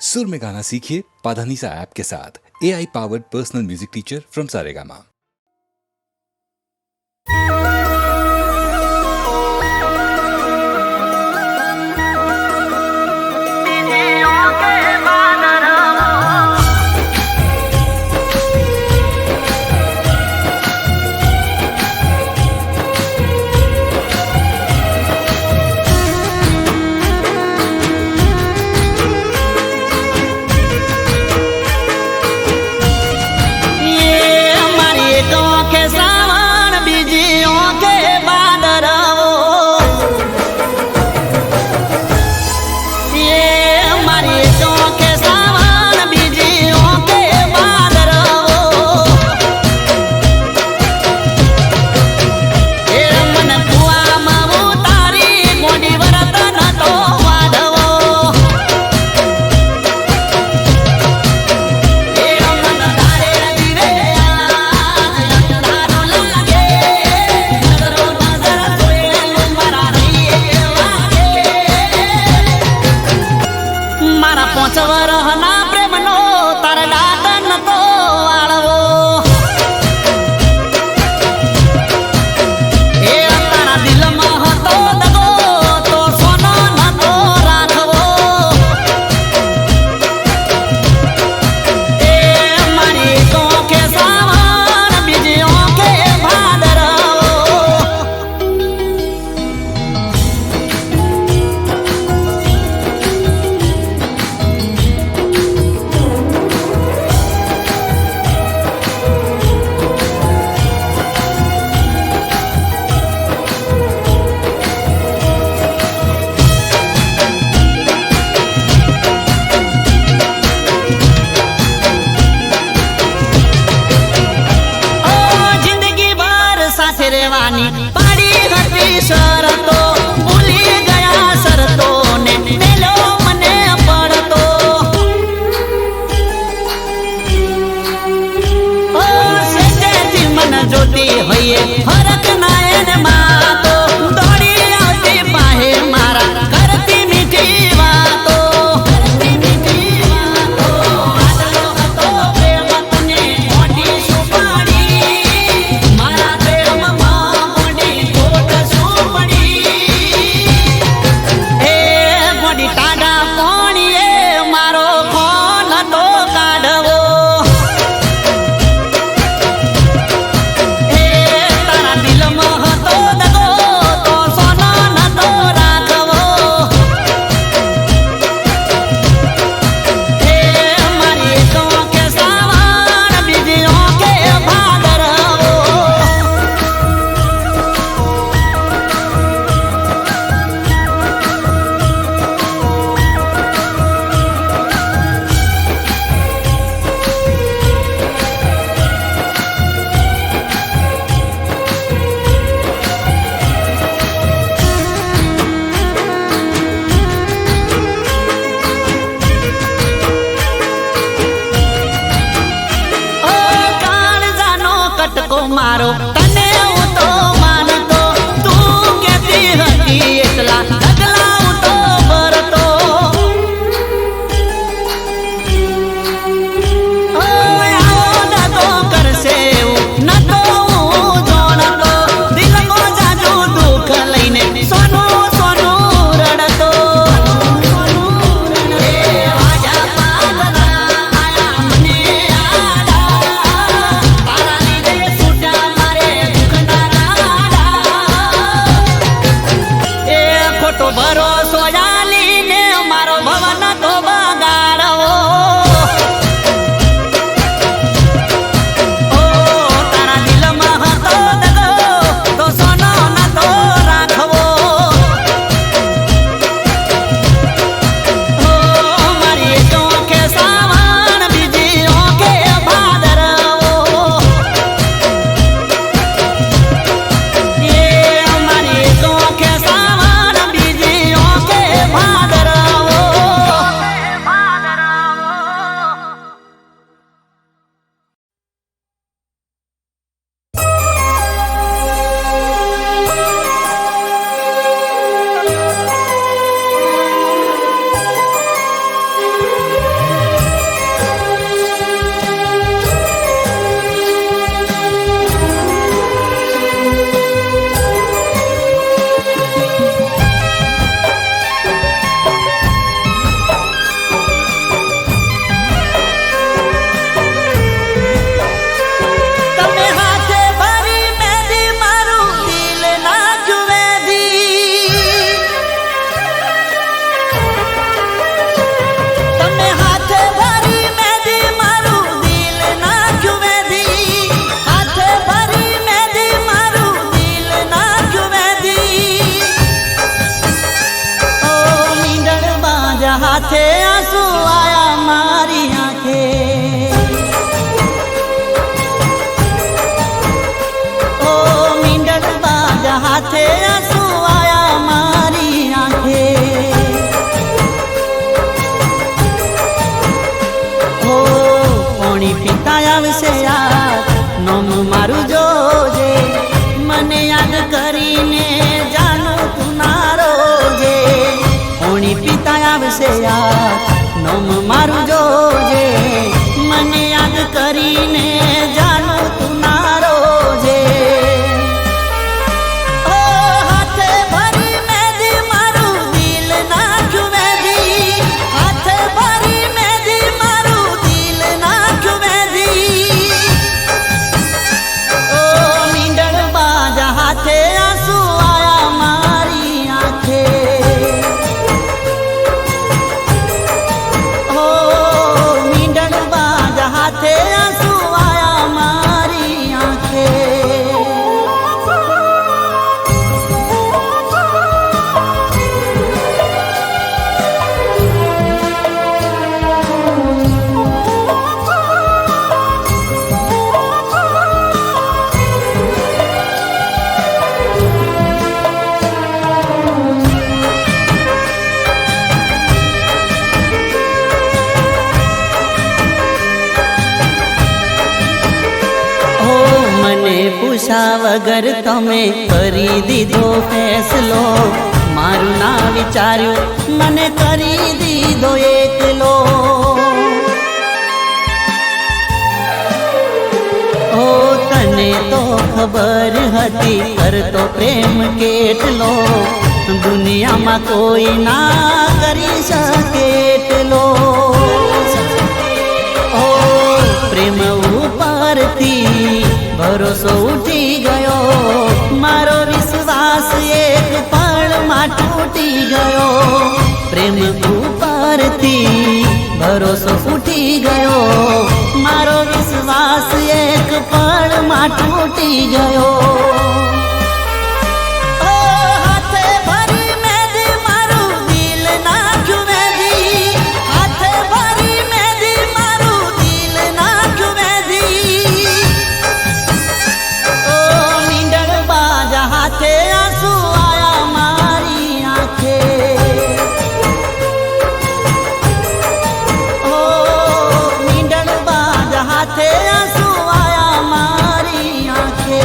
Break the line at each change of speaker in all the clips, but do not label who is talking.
सुर में गाना सीखिए पाधानीसा ऐप के साथ AI powered personal music teacher from Saregama.
मारो तने हूँ तो मानतो तू कहती हती एकला अगला हूँ तो बरतो आओ न तो कर से न तो जोड़तो दिल को जाजू दुख लईने सोनू सोनू रड़तो आजा पागला आया मने आदा तारा लीधे सूटा मारे આવશે યાદ નોમ મારું જોજે મને યાદ કરીને જાનું તું ના રોજે ઓણી પિતા આવશે યાદ નોમ મારું જોજે મને યાદ કરીને જાનું તું ના રોજે ઓ હાથે ભરી મેદી મારું દિલ નાખ્યું મેદી હાથે ભરી મેદી મારું દિલ નાખ્યું મેદી ઓ મીંડળ બાજા હાથે આંસુ આયા મારી આંખે ઓ મીંડળ બાજા હાથે આંસુ આયા મારી આંખે ઓ મને પૂછા વગર તમે કરી દીધો ફેસલો મારું ના વિચાર્યું મને કરી દીધો એકલો ઓ તને તો ખબર હતી કરતો પ્રેમ કેટલો દુનિયામાં કોઈ ના કરી શકે એટલો ઓ પ્રેમ ઉપરથી ભરોસો ઉઠી ગયો મારો વિશ્વાસ એક પળમાં તૂટી ગયો પ્રેમ ઉપરથી ભરોસો ઉઠી ગયો મારો વિશ્વાસ એક પળમાં તૂટી ગયો ઓ હાથે ભરી મેદી મારું દિલ નાખ્યું મેદી હાથે ભરી મેદી મારું દિલ નાખ્યું મેદી ઓ મીંડળ બાજા હાથે આંસુ આયા મારી આંખે ઓ મીંડળ બાજા હાથે આંસુ આયા મારી આંખે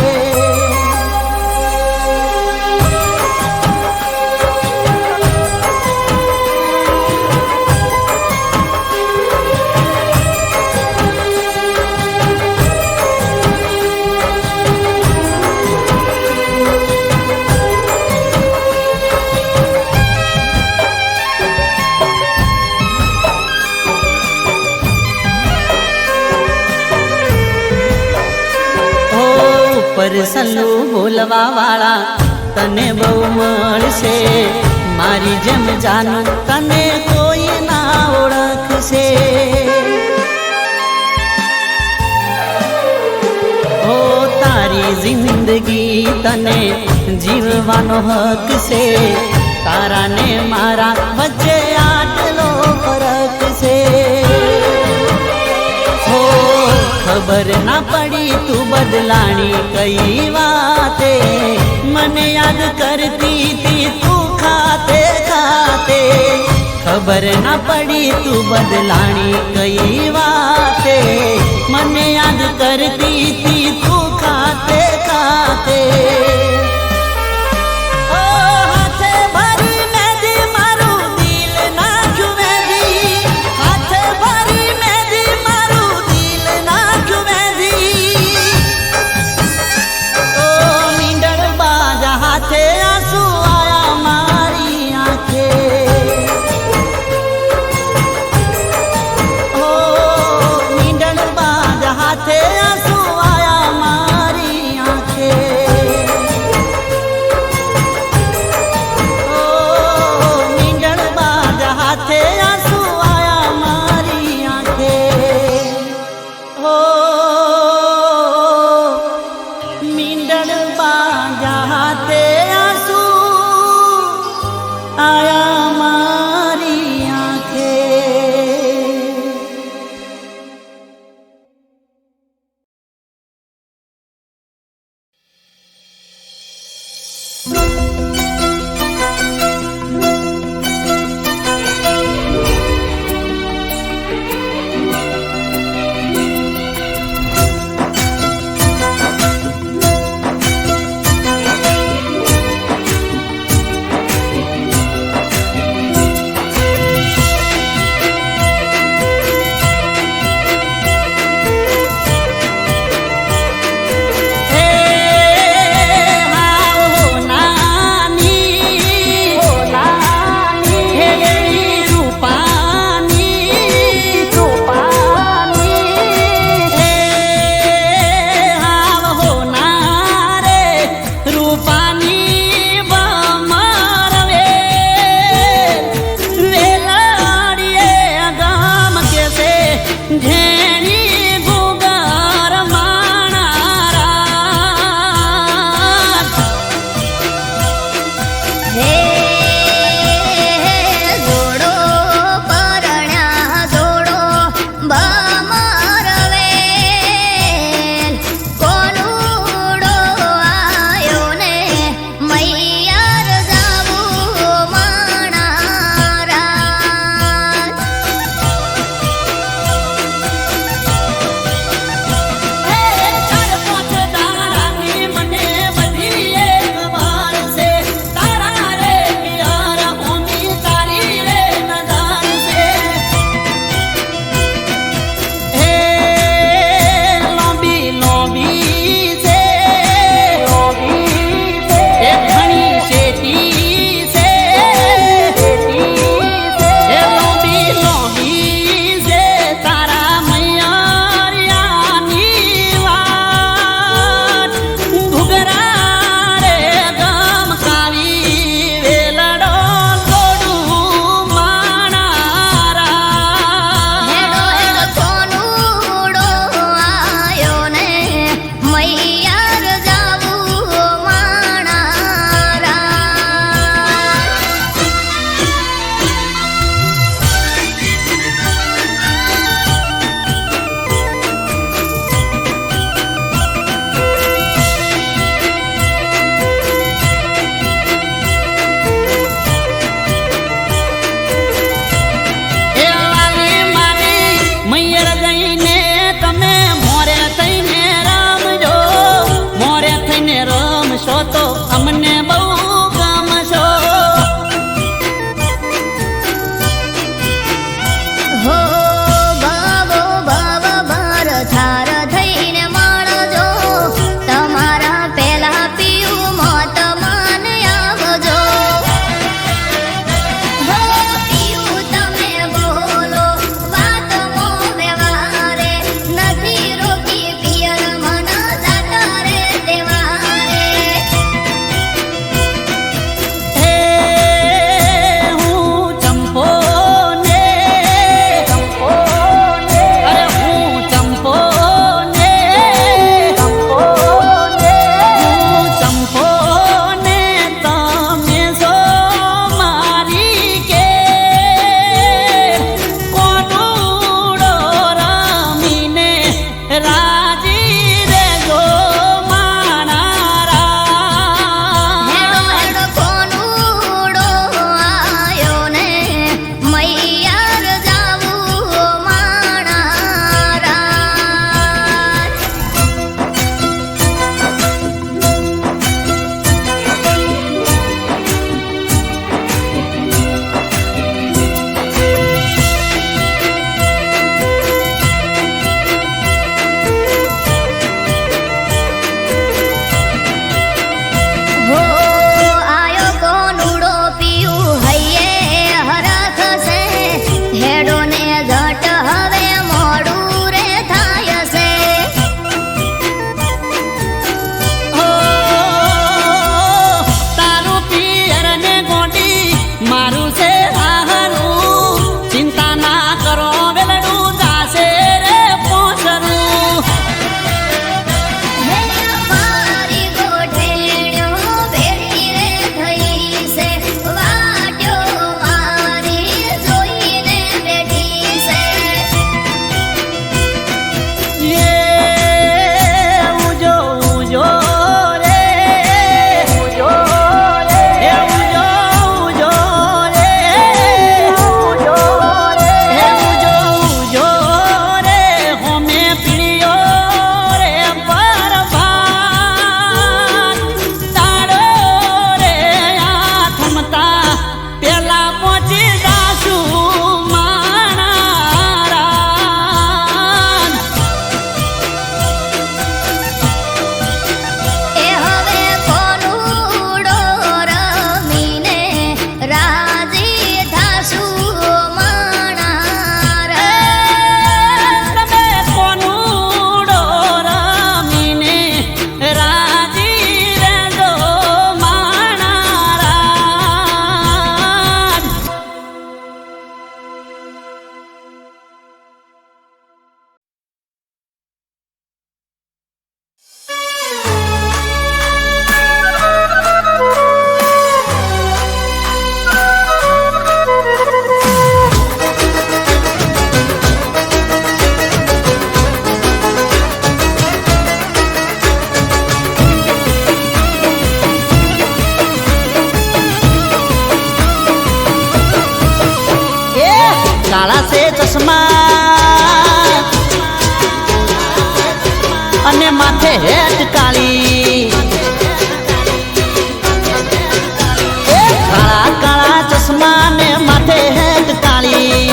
પરસલું બોલવા વાળા તને બહુ મળશે મારી જેમ જાનું તને કોઈ ના ઓળખશે ઓ તારી જિંદગી તને જીવવાનો હક છે તારા ને મારા વચ્ચે આટલો ફરક છે હો ખબર ના પડી તું બદલાણી કઈ વાતે મને યાદ કરતી તી તું ખાતે ખાતે ખબર ના પડી તું બદલાણી કઈ વાતે મને યાદ કરતી તી તું ખાતે ખાતે ઓ હાથે ભરી મેદી મારું દિલ નાખ્યું મેદી હાથે ભરી મેદી મારું દિલ નાખ્યું મેદી ઓ મીંડળ બાજા હાથે આંસુ આયા મારી આંખે ઓ મીંડળ બાજા હાથે આંસુ આયા મારી આંખે ચશ્મા અને માથે હેટ કાળી કાળા કાળા ચશ્મા ને માથે હેટ કાળી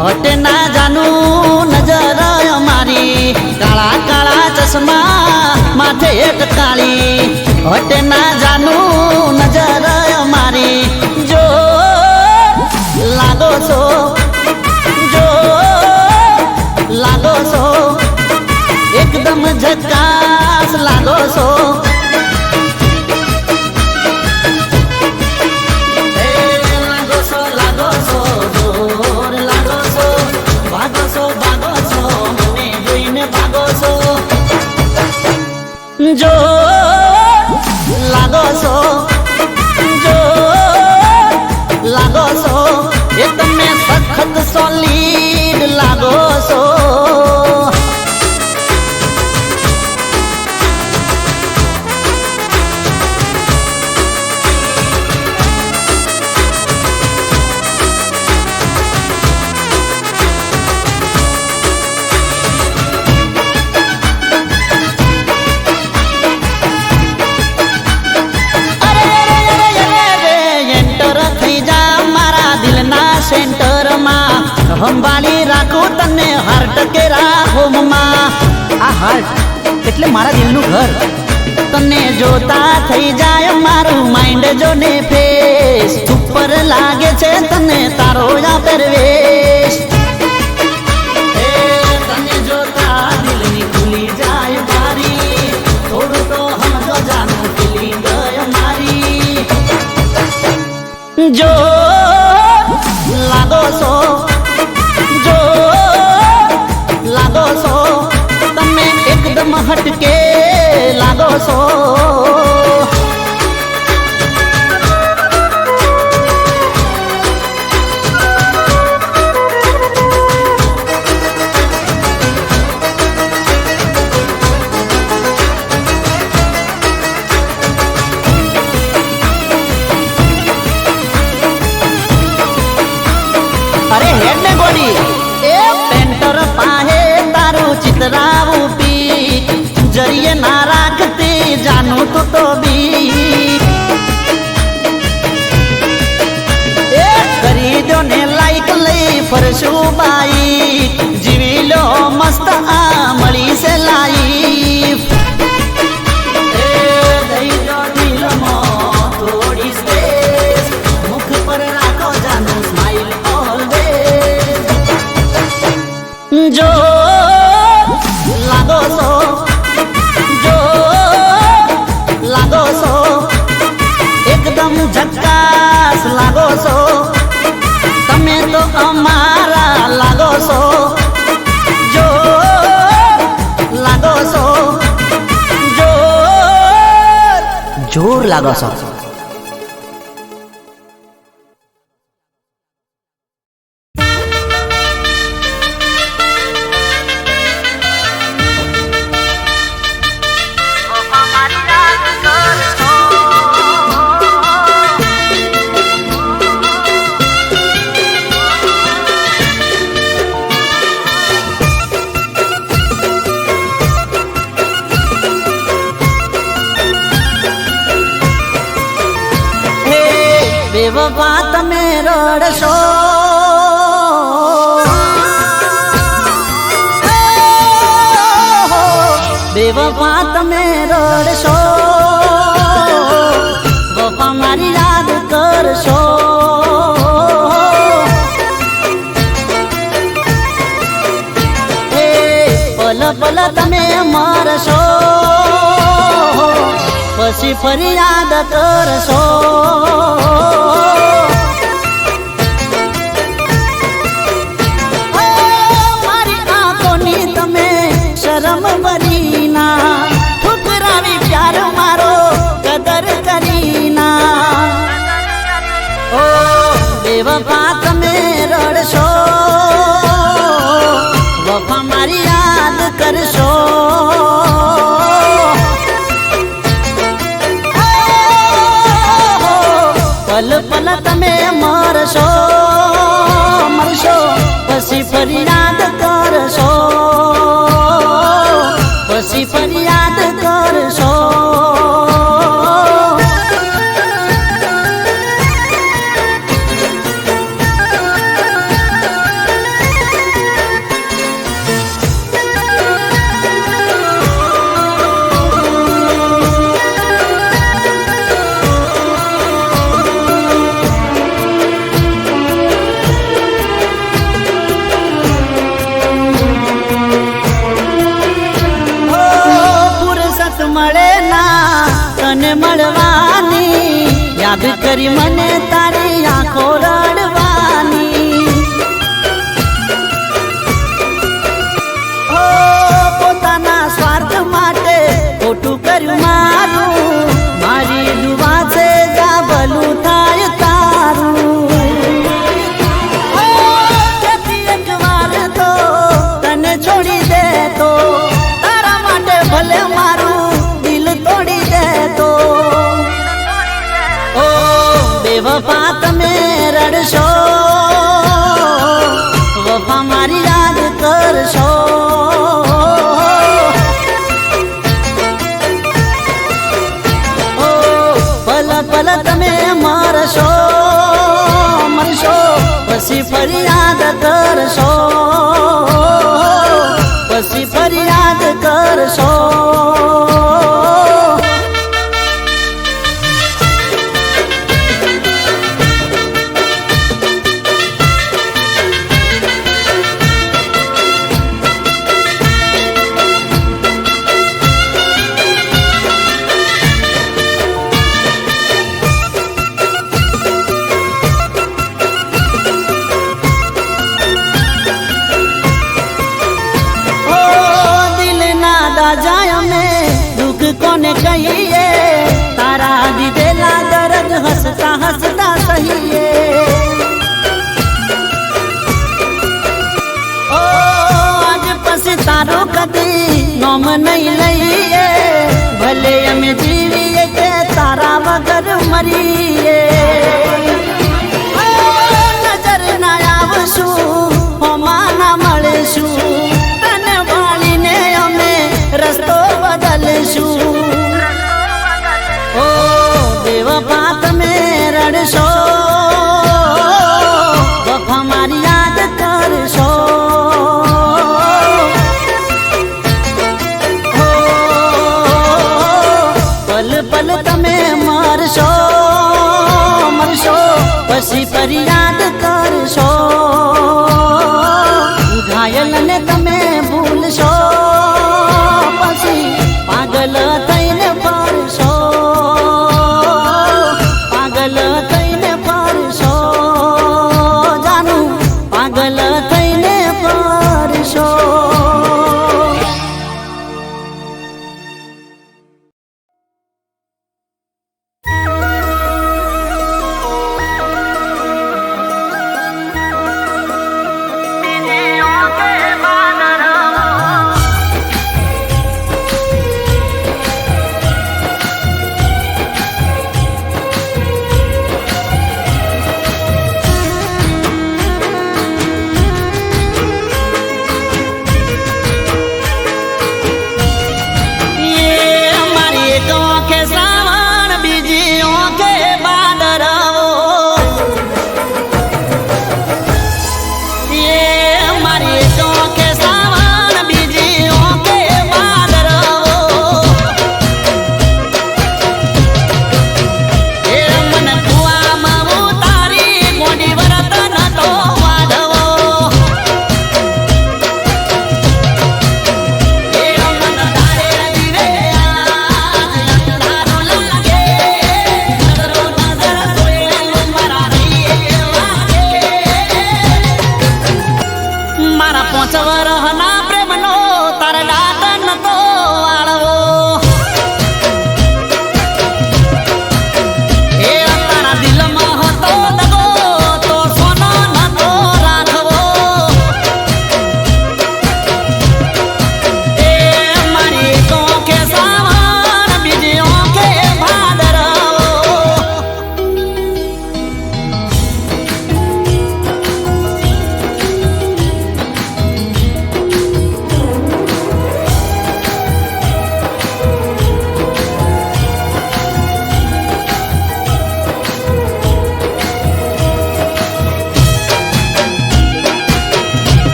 હટે ના જાનું નજર અમારી કાળા કાળા ચશ્મા માથે હેટ કાળી હટે ના જાનું નજર અમારી જો લાગો છો જો લાગો છો એકદમ ઝકાસ લાગો છો લાગો છો જોર લાગો છો ભાગો છો મને જોઈને ભાગો છો જો લાગો છો જો લાગો છો એ તમે સખત સોલિડ લાગો છો સંભાળી રાખું તને હાર્ટ કેરા હોમમાં આ હાર્ટ એટલે મારા દિલનું ઘર તને જોતા થઈ જાય મારું માઇન્ડ જોને ફેસ ઉપર લાગે છે તને તારો આ પરવેશ તને જોતા દિલની ખુલી જાય મારી થોડું તો સમજો જાનું ફીલિંગ મારી જો લાગો છો જો લાગો છો તમે એકદમ હટકે લાગો છો અરે હેડ ને ગોડી એ પેન્ટર પાહે તારું ચિતરાવું પી જરીએ ના રાખતી જાનું તું તો બી એ કરી દો ને લાઈક લઈ ફરશું બાઈ જીવી લો મસ્ત આ મળી છે લાઈફ એ દઈ દો દિલમાં થોડી સ્પેસ મુખ પર રાખો જાનું સ્માઈલ જો લાગો છો જો લાગો છો એકદમ ઝકાસ લાગો છો તમે તો અમારા લાગો છો જો લાગો છો જોર લાગો છો બેવફા તમે રડશો બેવફા તમે રડશો વફા મારી યાદ કરશો પલ પલ તમે મરશો પછી ફરિયાદ કરશો મારી આંખોની તમે શરમ ભરીના ઠુકરાવી પ્યાર મારો કદર કરીના ઓ બેવફા તમે રડશો વફા મારી યાદ કરશો પલ પલ તમે મરશો મરશો પછી ફરિયાદ કરશો, પછી ફરિયાદ કરશો. મળે ના તને મળવાની, યાદ કરી મને તારી આંખો રડવાની. પોતાના સ્વાર્થ માટે ખોટું કર્યું મારું, મારી દુઆ છે જા ભલું થાય તારું. એક વાર તો તને છોડી દે તો તારા માટે ભલે મારું વફા તમે રડશો, વફા મારી યાદ કરશો. પલ પલ તમે મરશો, મરશો પછી ફરિયાદ કરશો, પછી ફરિયાદ કરશો. જાય અમે દુઃખ કોને કહીએ, તારા દીધેલા દર્દ હસતા હસતા સહીએ. ઓ આજ પછી તારો કદી નોમ નહીં લઈએ, ભલે અમે જીવીએ કે તારા વગર મરીએ. નજર ના આવશું, હોમાં ના મળીશું, રસ્તો બદલશું. ઓ બેવફા તમે રડશો, વફા મારી યાદ કરશો. પલ પલ તમે મરશો, મરશો પછી ફરિયાદ કરશો. ઘાયલને તમે ભૂલશો, પાગલ થઈને ફરશો, પાગલ થઈને ફરશો, જાનું પાગલ થઈને ફરશો.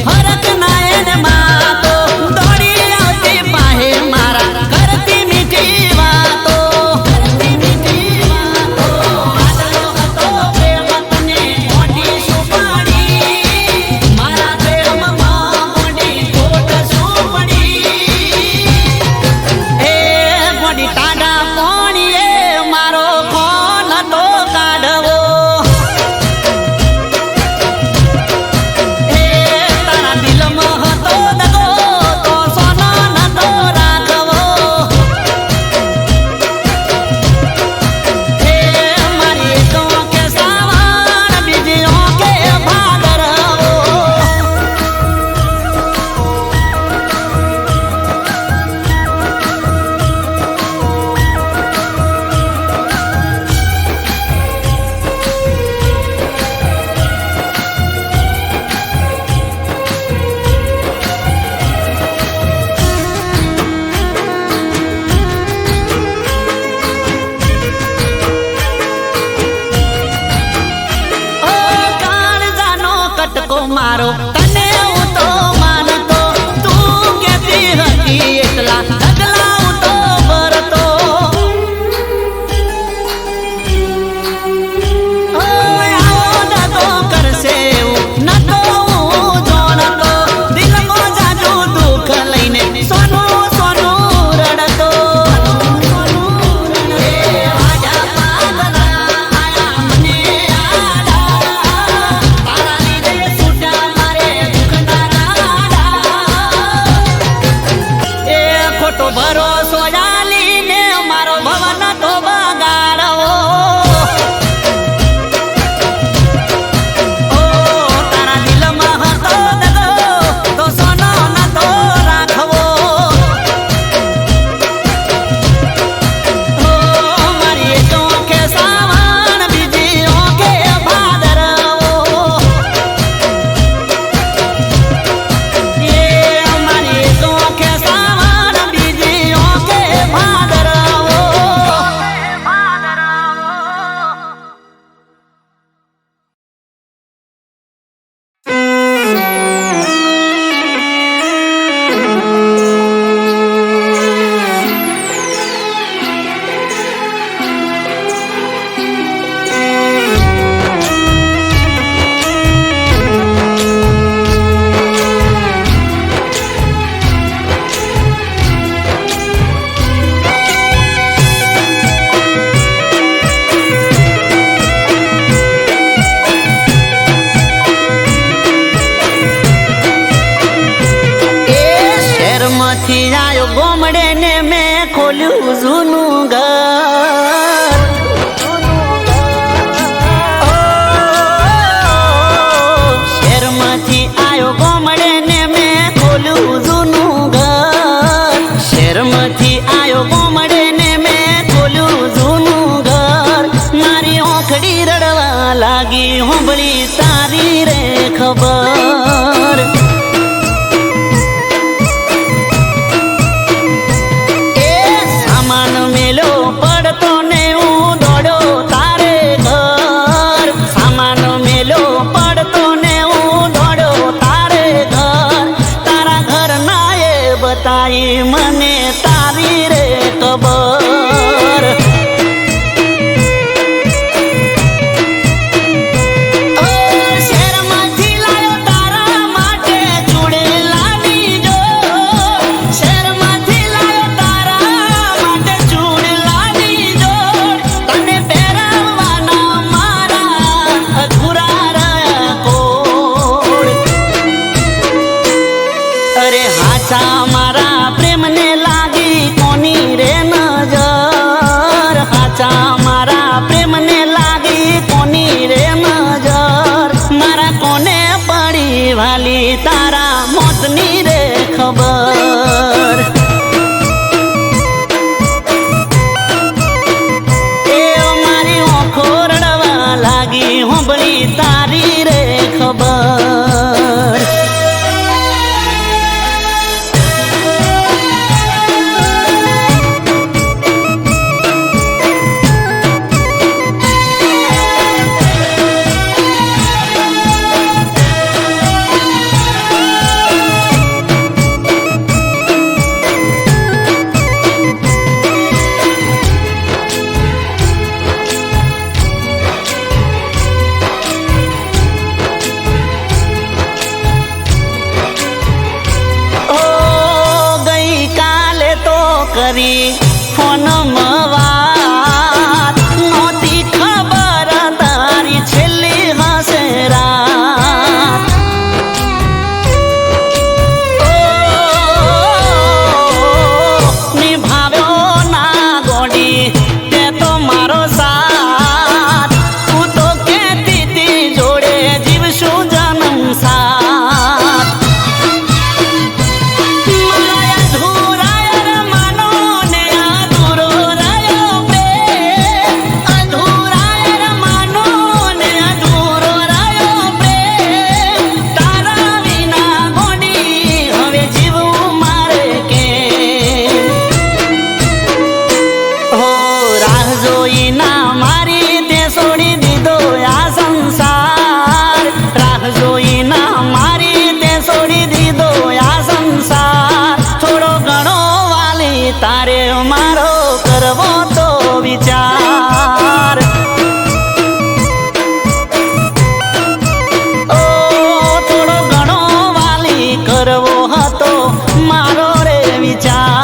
ફરક ના એને માતો દોડી આવતી પાહે મારા કરતી મીઠી વાતો આદરો હતો પ્રેમ તને મોટી સુપાડી મારા પ્રેમમાં મોટી ખોટ શું પડી એ મોટી ટાઢા પોણીએ મારો કોણ તો કાઢવો એ તારા દિલમાં હતો દગો તો સોનો નતો રાખવો એ મારી એક ઓંખે સાવણ બીજી ઓંખે ભાદરવો ઓ કાળજાનો કટકો મારો તને હું તો માનતો તું કેતી હતી એટલા ઢગલા હું તો ભરતો ઓ આવો નતો કરશે એવું નતો હું જોણતો દિલમાં જાજુ દુઃખ લઈને સોનું સોનું રડતો એ આજા પાગલા આયા મને આડા તારા લીધે છૂટા મારે દુઃખના ગાડા એ ખોટો ભરોસો ડાલીને મારો ભવન તો બગાડવો ઓ તારા દિલમાં હતો દગો તો સોનો નતો રાખવો ઓ મારી એક ઓંખે સાવણ બીજી ઓંખે ભાદરવો એ મારી એક ઓંખે સાવણ બીજી ઓંખે ભાદરવો એ શહેરમાંથી આયો ગોમડે ને મેં ખોલ્યું જૂનું ઘર ઓ શહેરમાંથી આયો ગોમડે ને મેં ખોલ્યું જૂનું ઘર શહેરમાંથી આયો ગોમડે ને મેં ખોલ્યું જૂનું ઘર મારી ઓખડી રડવા લાગી હોંભળી તારી રે ખબર એ સામાન મેલો પડતો ને હું દોડ્યો તારે ઘર સામાન મેલો પડતો ને હું દોડ્યો તારે ઘર તારા ઘર ના એ બતાઈ મને તારી રે ખબર ઓ શહેરમાંથી લાયો તારા માટે કરી ફોનમાં વાત નહોતી ખબર તારી છેલ્લી હશે રાત નિભાવ્યો ના ગોડી તે તો મારો સાથ તું તો કહેતી તી જોડે જીવશું જન્મ સાથ તારે મારો કરવો તો વિચાર ઓ થોડો ઘણો વાલી કરવો હતો મારો રે વિચાર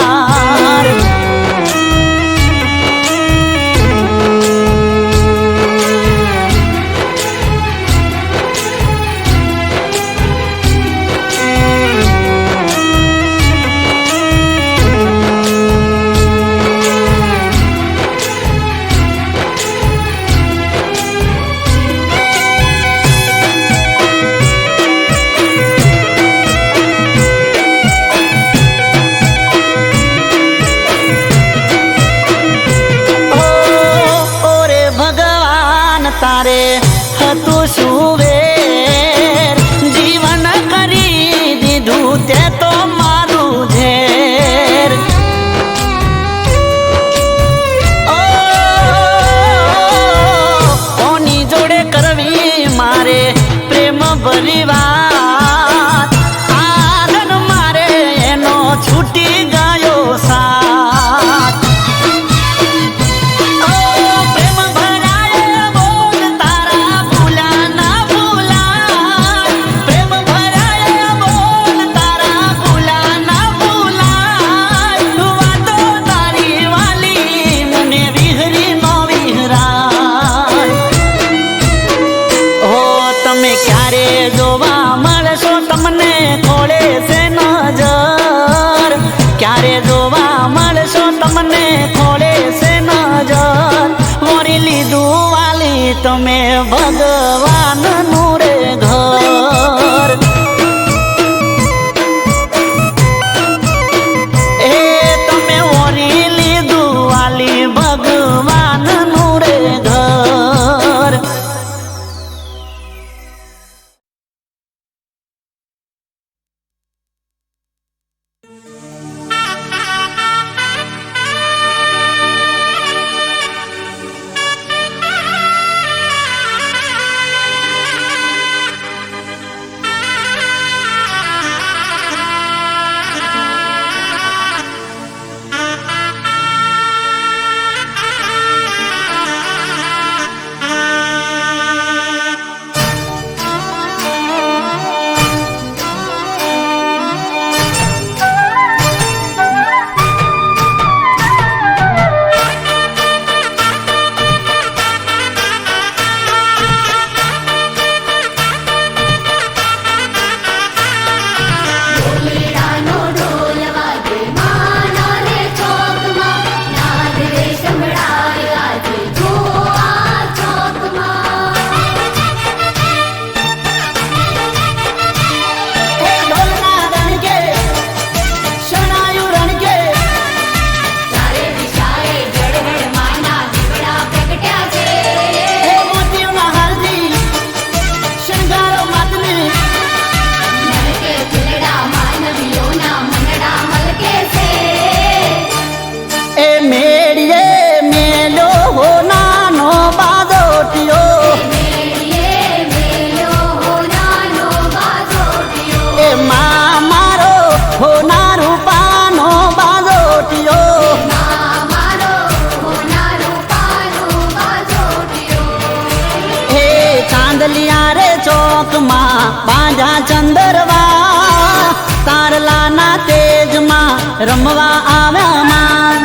તારે હતું શું વેર જીવન કરી દીધું તે તો મારું ઝેર કોની જોડે કરવી મારે પ્રેમ ભરી વાત આગળ મારે એનો છૂટી ગયો સાથ ક્યારે જોવા મળશો તમને ખોળે છે નજર ક્યારે જોવા મળશો તમને ખોળે છે નજર મોરી લીધું વાલી તમે ભગવાનનું રે ઘર એ તમે મોરી લીધું વાલી ભગવાનનું રે ઘર ચોકમાં બાંધા ચંદરવા તારલાના તેજમાં રમવા આવ્યા માં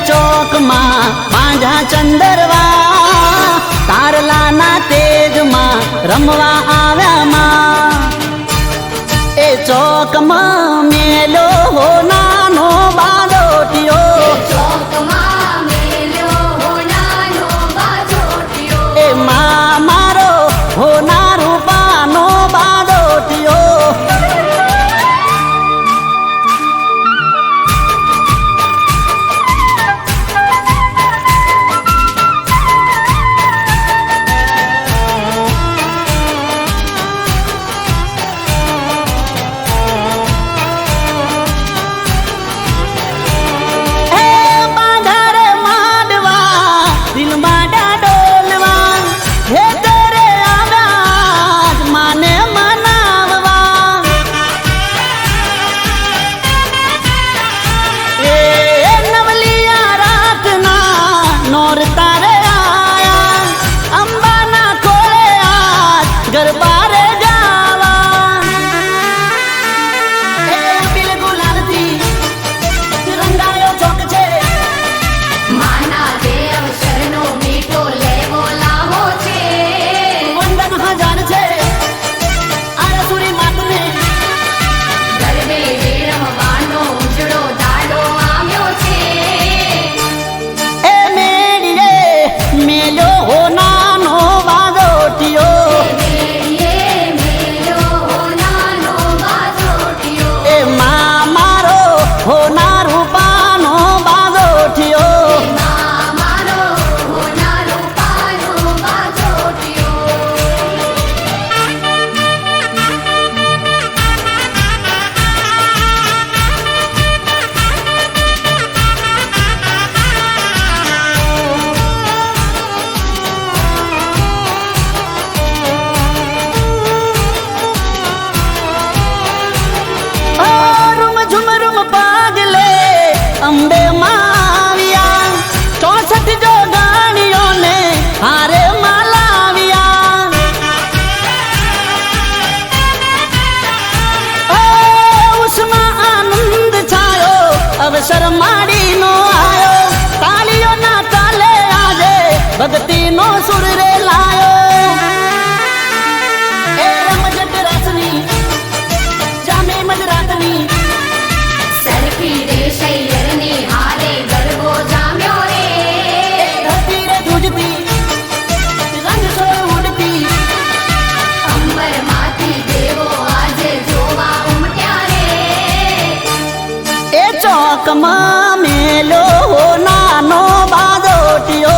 ચોકમાં પાંજા ચંદરવા તારલાના તેજમાં રમવા આવ્યામાં એ ચોકમાં મેલો હો નાનો બાલોટિયો એ મારો હો ના રૂપાનો બાલોટિયો અંબે માવિયા 64 જો ગાણીઓને હારે માલાવિયા ઉસમાં આનંદ છાયો અવસર માડીનો આયો તાળીઓના તાલે આજે ભક્તિનો સુર રે લાયો એ રમજટ રાસની જામે મજરાતની
સરખી રે શૈયરની હારે ગરબો જામ્યો રે
ધરતી રે ધ્રુજતી રંગ સો ઉડતી
અંબરમાંથી દેવો આજે જોવા ઉમટ્યા રે
એ ચોકમાં મેલો નાનો બાજોટિયો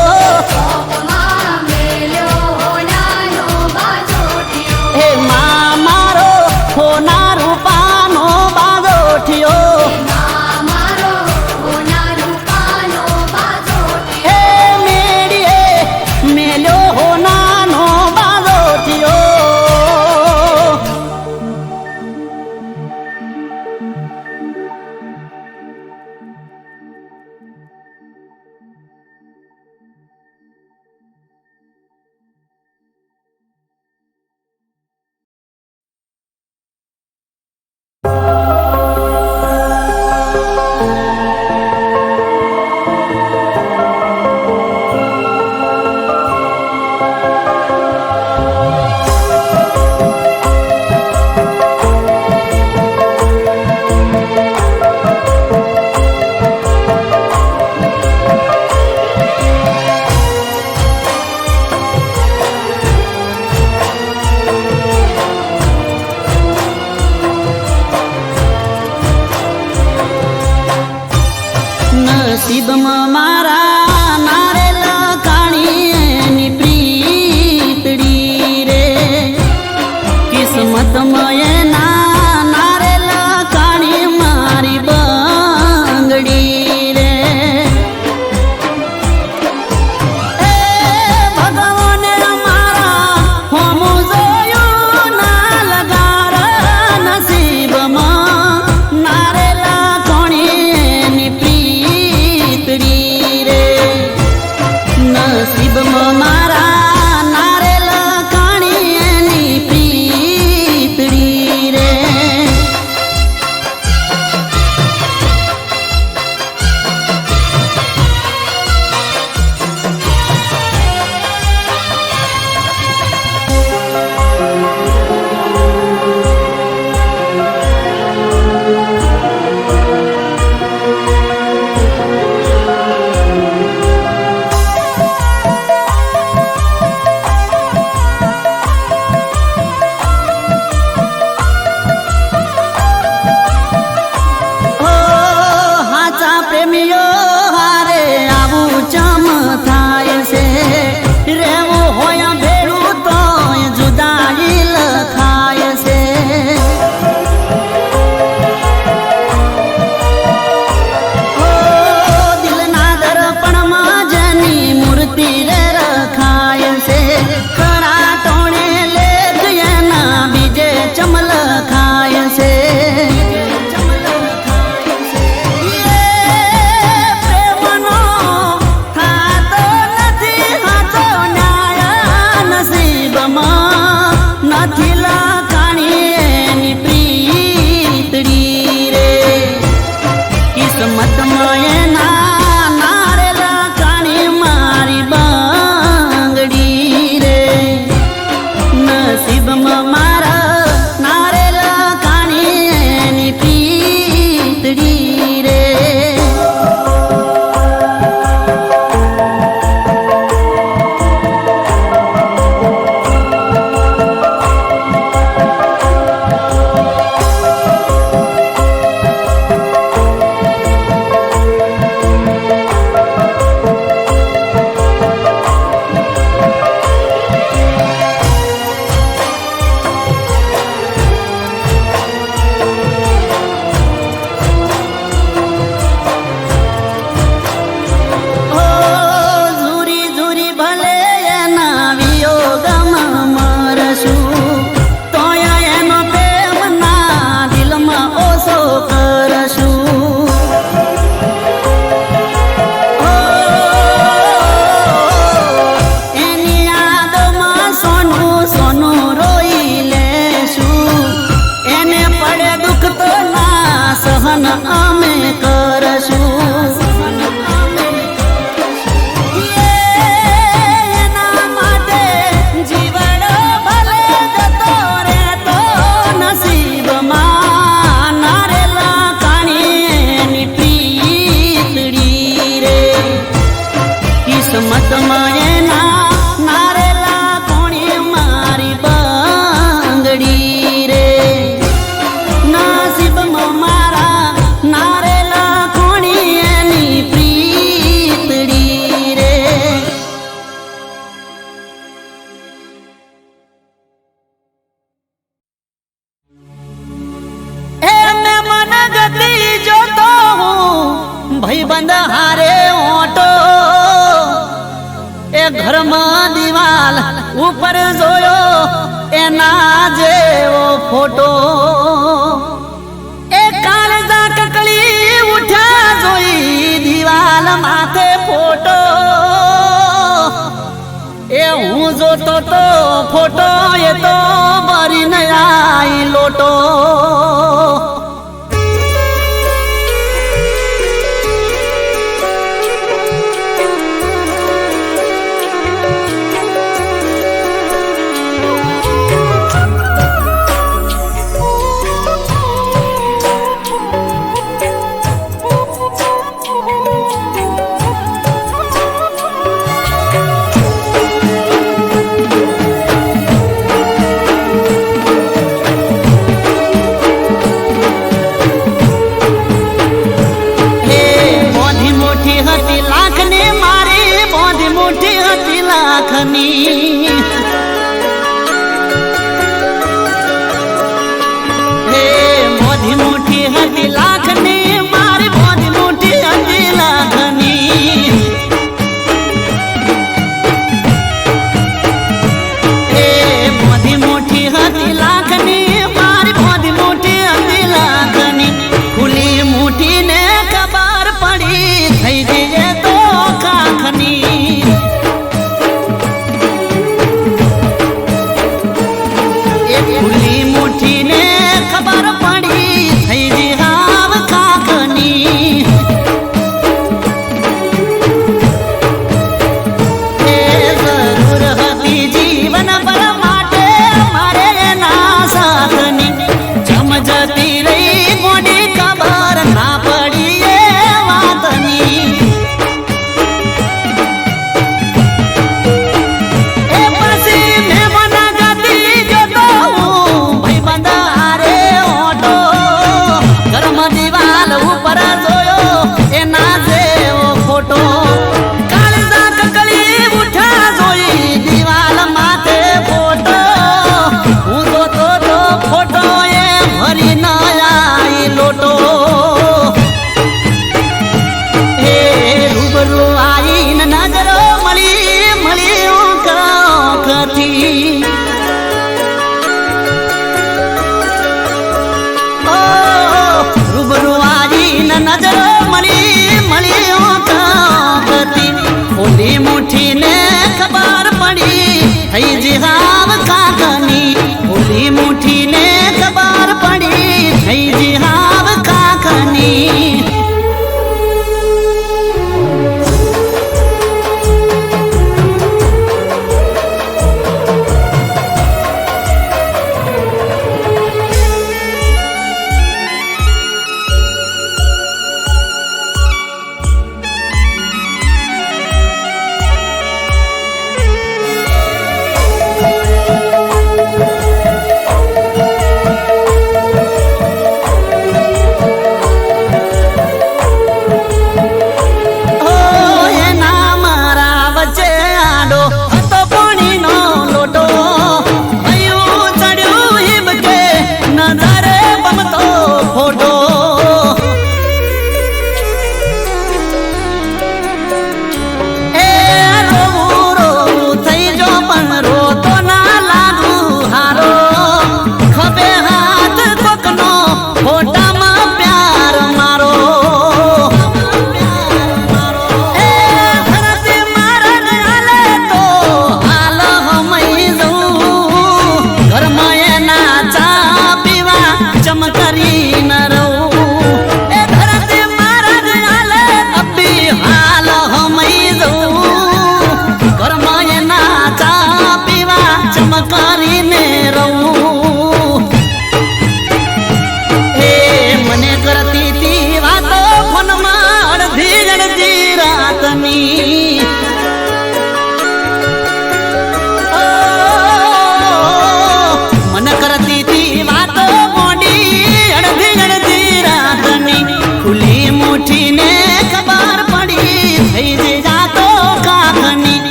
ચોકમાં મેલ્યો નાનો બાજોટિયો
હે મારો હોના રૂપાનો બાજોટિયો
મારો હોના રૂપાનો બાજોટિયો
હે મેડીએ મેલ્યો નાનો બાજોટિયો નસીબમાં મારા નારેલા કાણીની પ્રીતડી રે કિસ્મતમાં એના નારેલા કાણી મારી બંગડી રે એ ભગવાને મારા હોમું જોયું ના લગાર નસીબમાં નારેલા કોણીની પ્રીતડી રે નસીબમાં મારા નારેલા કાણીની પ્રીતડી રે અમે કરશું. એના માટે જીવડો ભલે જતો રહેતો નસીબમાં નારેલા કાણીની પ્રીતડી રે. કિસ્મતમાં એના નારેલા કોણી મારી બંગડી રે. નસીબમાં મારા નારેલા કોણી એની પ્રીતડી રે. એ મેં મન ગતિ જોતો હું ભાઈબંધ હારે ઓટો. એ ઘરમાં દિવાલ ઉપર જોયો એના જેવો ફોટો. એ કાળજા કકળી ઉઠ્યા જોઈ દિવાલ માથે ફોટો. એ હું જોતો તો ફોટો એ તો ભરીને આઈ લોટો.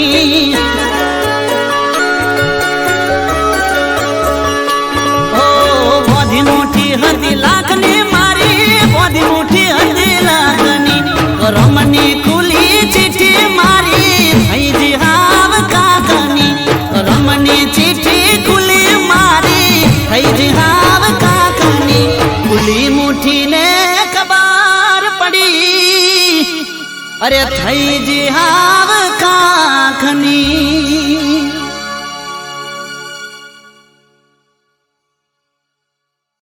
કાકણી ઓ બોધી મોટી હતી લાખની મારી બોધી મોટી હતી લાખની રમની ખુલી ચીઠી મારી થઈ જી હાવ કાકણી રમની ચીઠી ખુલી મારી થઈ જી હાવ કાકણી ખુલી મુઠીને ખબર પડી અરે થઈ જી હા